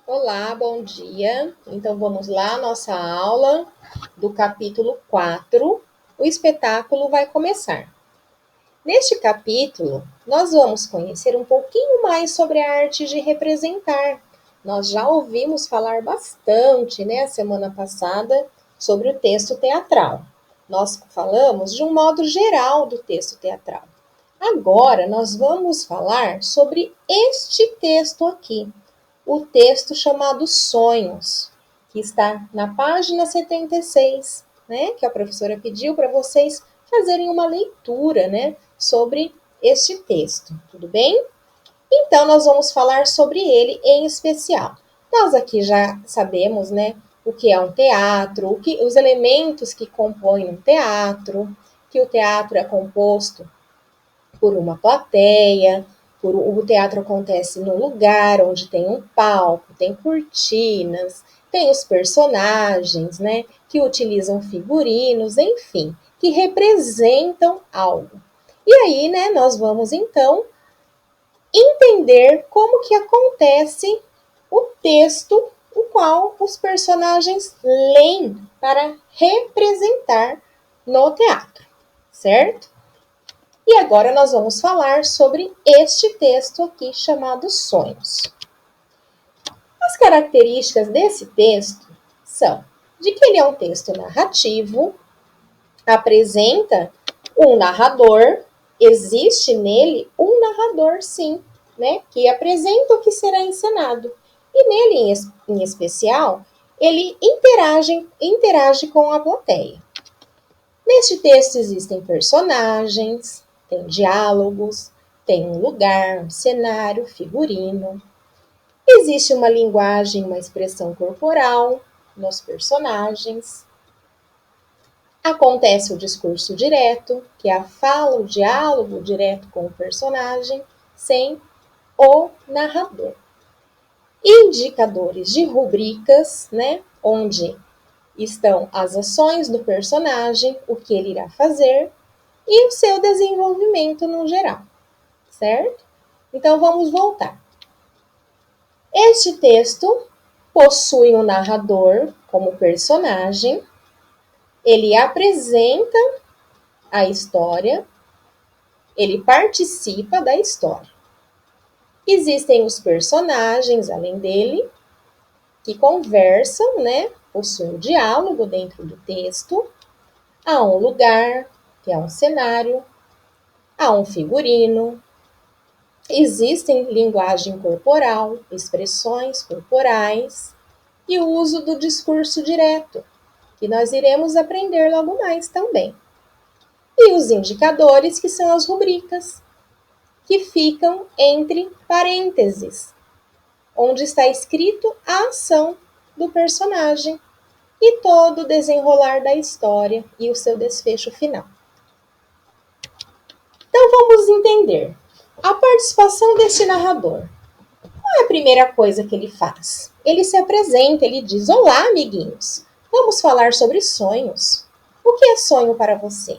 Olá, bom dia. Então vamos lá, nossa aula do capítulo 4. O espetáculo vai começar. Neste capítulo, nós vamos conhecer um pouquinho mais sobre a arte de representar. Nós já ouvimos falar bastante, a semana passada, sobre o texto teatral. Nós falamos de um modo geral do texto teatral. Agora nós vamos falar sobre este texto aqui, o texto chamado Sonhos, que está na página 76, que a professora pediu para vocês fazerem uma leitura, sobre este texto, tudo bem? Então, nós vamos falar sobre ele em especial. Nós aqui já sabemos, o que é um teatro, os elementos que compõem um teatro, que o teatro é composto por uma plateia, o teatro acontece num lugar onde tem um palco, tem cortinas, tem os personagens, que utilizam figurinos, enfim, que representam algo. E aí, nós vamos então entender como que acontece o texto, o qual os personagens leem para representar no teatro, certo? E agora nós vamos falar sobre este texto aqui chamado Sonhos. As características desse texto são de que ele é um texto narrativo, apresenta um narrador, existe nele um narrador, sim, que apresenta o que será encenado. E nele, em especial, ele interage com a plateia. Neste texto existem personagens, tem diálogos, tem um lugar, um cenário, figurino. Existe uma linguagem, uma expressão corporal nos personagens. Acontece o discurso direto, que é a fala, o diálogo direto com o personagem, sem o narrador. Indicadores de rubricas, onde estão as ações do personagem, o que ele irá fazer e o seu desenvolvimento no geral, certo? Então vamos voltar. Este texto possui um narrador como personagem, ele apresenta a história, ele participa da história. Existem os personagens, além dele, que conversam, possuem um diálogo dentro do texto. Há um lugar, que é um cenário, há um figurino, existem linguagem corporal, expressões corporais e o uso do discurso direto, que nós iremos aprender logo mais também. E os indicadores, que são as rubricas, que ficam entre parênteses, onde está escrito a ação do personagem e todo o desenrolar da história e o seu desfecho final. Então vamos entender a participação deste narrador. Qual é a primeira coisa que ele faz? Ele se apresenta, ele diz: olá, amiguinhos, vamos falar sobre sonhos. O que é sonho para você?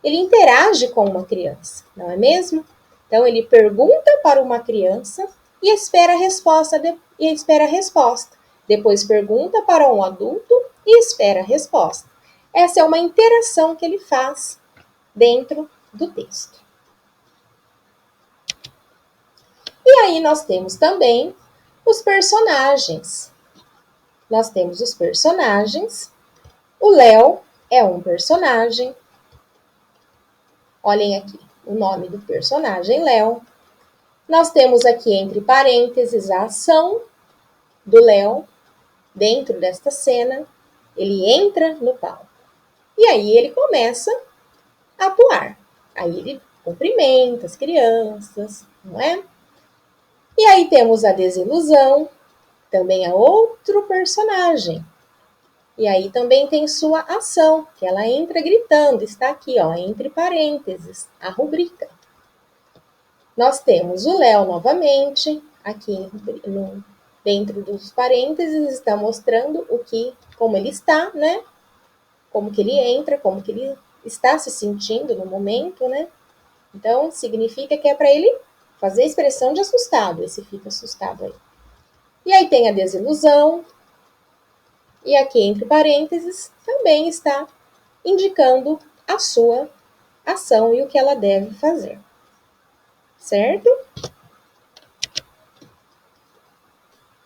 Ele interage com uma criança, não é mesmo? Então ele pergunta para uma criança e espera a resposta. Depois pergunta para um adulto e espera a resposta. Essa é uma interação que ele faz dentro do texto. E aí nós temos também os personagens. Nós temos os personagens. O Léo é um personagem. Olhem aqui o nome do personagem, Léo. Nós temos aqui entre parênteses a ação do Léo dentro desta cena. Ele entra no palco. E aí ele começa a atuar. Aí ele cumprimenta as crianças, não é? E aí temos a desilusão, também é outro personagem. E aí também tem sua ação, que ela entra gritando, está aqui, entre parênteses, a rubrica. Nós temos o Léo novamente, aqui dentro dos parênteses, está mostrando como ele está, como que ele entra, como que ele está se sentindo no momento, Então, significa que é para ele fazer a expressão de assustado, esse fica assustado aí. E aí tem a desilusão, e aqui entre parênteses também está indicando a sua ação e o que ela deve fazer. Certo?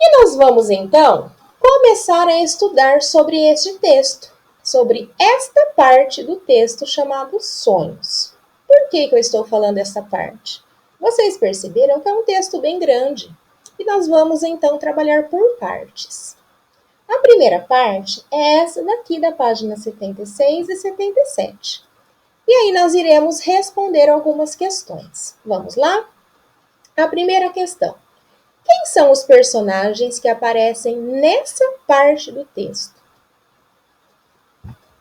E nós vamos então começar a estudar sobre este texto, sobre esta parte do texto chamado sonhos. Por que eu estou falando essa parte? Vocês perceberam que é um texto bem grande e nós vamos então trabalhar por partes. A primeira parte é essa daqui da página 76 e 77. E aí nós iremos responder algumas questões. Vamos lá? A primeira questão. Quem são os personagens que aparecem nessa parte do texto?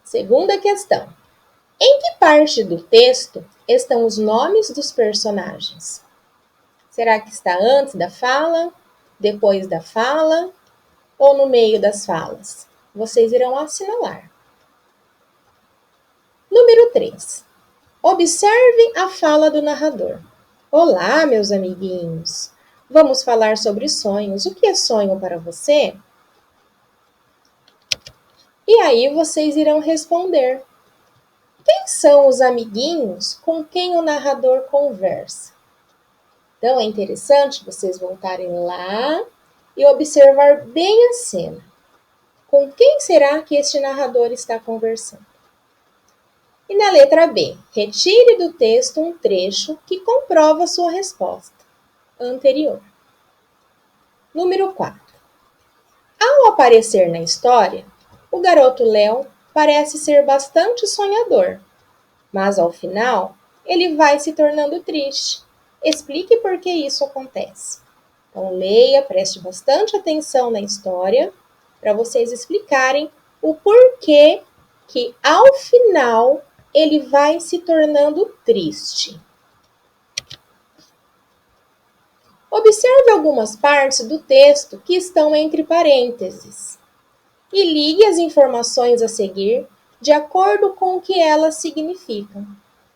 Segunda questão. Em que parte do texto estão os nomes dos personagens? Será que está antes da fala, depois da fala ou no meio das falas? Vocês irão assinalar. Número 3. Observem a fala do narrador. Olá, meus amiguinhos. Vamos falar sobre sonhos. O que é sonho para você? E aí vocês irão responder. Quem são os amiguinhos com quem o narrador conversa? Então é interessante vocês voltarem lá e observar bem a cena. Com quem será que este narrador está conversando? E na letra B, retire do texto um trecho que comprova sua resposta anterior. Número 4. Ao aparecer na história, o garoto Léo parece ser bastante sonhador, mas ao final ele vai se tornando triste. Explique por que isso acontece. Então leia, preste bastante atenção na história para vocês explicarem o porquê que ao final ele vai se tornando triste. Observe algumas partes do texto que estão entre parênteses e ligue as informações a seguir de acordo com o que elas significam.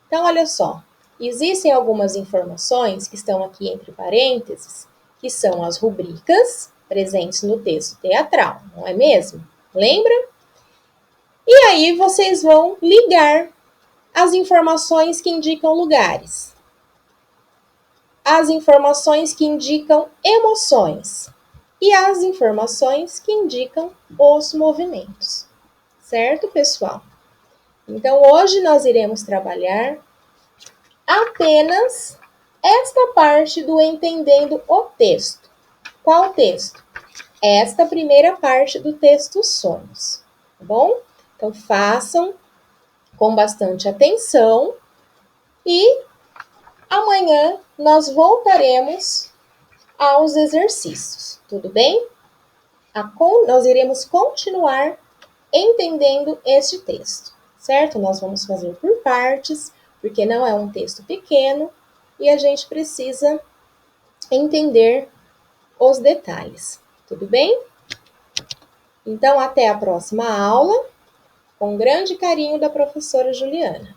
Então, olha só, existem algumas informações que estão aqui entre parênteses, que são as rubricas presentes no texto teatral, não é mesmo? Lembra? E aí vocês vão ligar as informações que indicam lugares, as informações que indicam emoções e as informações que indicam os movimentos. Certo, pessoal? Então, hoje nós iremos trabalhar apenas esta parte do entendendo o texto. Qual texto? Esta primeira parte do texto sonhos, tá bom? Então, façam com bastante atenção e amanhã nós voltaremos aos exercícios, tudo bem? Nós iremos continuar entendendo este texto, certo? Nós vamos fazer por partes, porque não é um texto pequeno e a gente precisa entender os detalhes, tudo bem? Então, até a próxima aula, com grande carinho da professora Juliana.